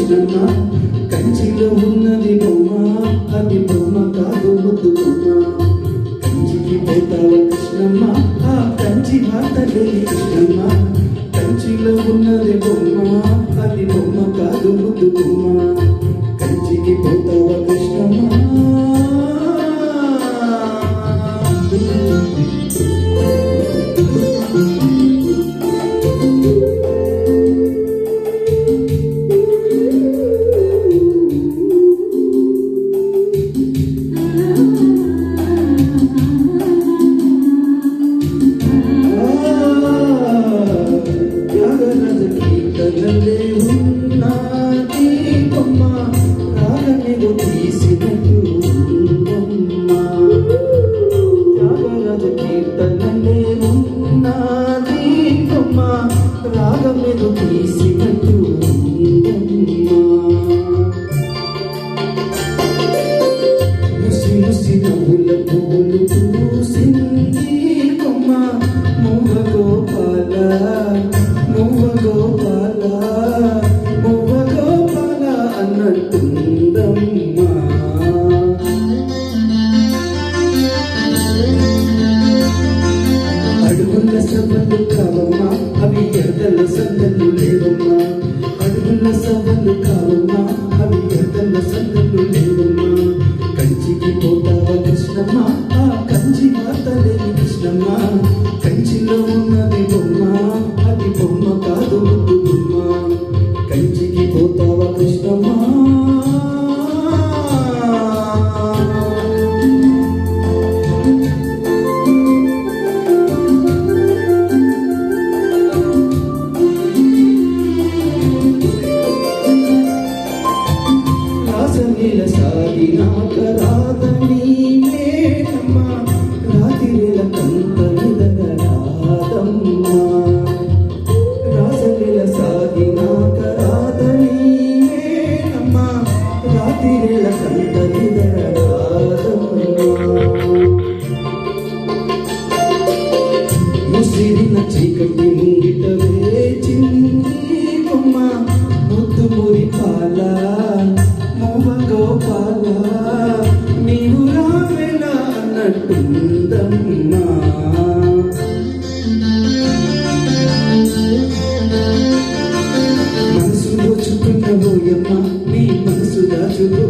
కృష్ణమ్మ కంచిలో ఉన్నది బొమ్మ అది బొమ్మ కాదు ముద్దు బొమ్మ కంచికి పోతావ కృష్ణమ్మ ఆ కంచి మాతలే కృష్ణమ్మ కంచిలో ఉన్నది బొమ్మ అది బొమ్మ కాదు ముద్దు బొమ్మ కంచికి పోతావ కృష్ణమ్మ కీర్తనలే ఉన్నది బొమ్మ రాగనిగు తీసినట్టు త్యాగరాజ కీర్తనలే ఉన్నది బొమ్మ రాగనిగు తీసినట్టు ముసి ముసి నవ్వుల పువ్వులు పూసింది బొమ్మ మూగ గోపాల అన్నట్టుందమ్మా అడుగుల సభలు కావమ్మా అవి ఎర్దల సందలు లేవమ్మా అడుగుల సభలు కావమ్మా అవి ఎర్దల సందలు లేవమ్మా కంచికి పోతావా కృష్ణమ్మ ఆ కంచి మాతలే కృష్ణమ్మ కంచిలో ఉన్నది బొమ్మ అది బొమ్మ కాదు ముద్దు బొమ్మ కంచికి పోతావా కృష్ణమ్మ రాసలీల సాగినాక రాదని మేనమ్మ రాతివేళ కంత నిదగరాదమ్మ రాసలీల సాగినాక రాదని మేనమ్మ రాతివేళ కంత నిదగరాదమ్మ ముసిరిన చీకటి ముంగిట వేచింది బొమ్మ ముద్దు మురి పాల గోపాల నీవు రావేలా అన్నట్టుందమ్మా మనసు దోచుకున్న బోయమ్మ నీ మనసు దాచుకో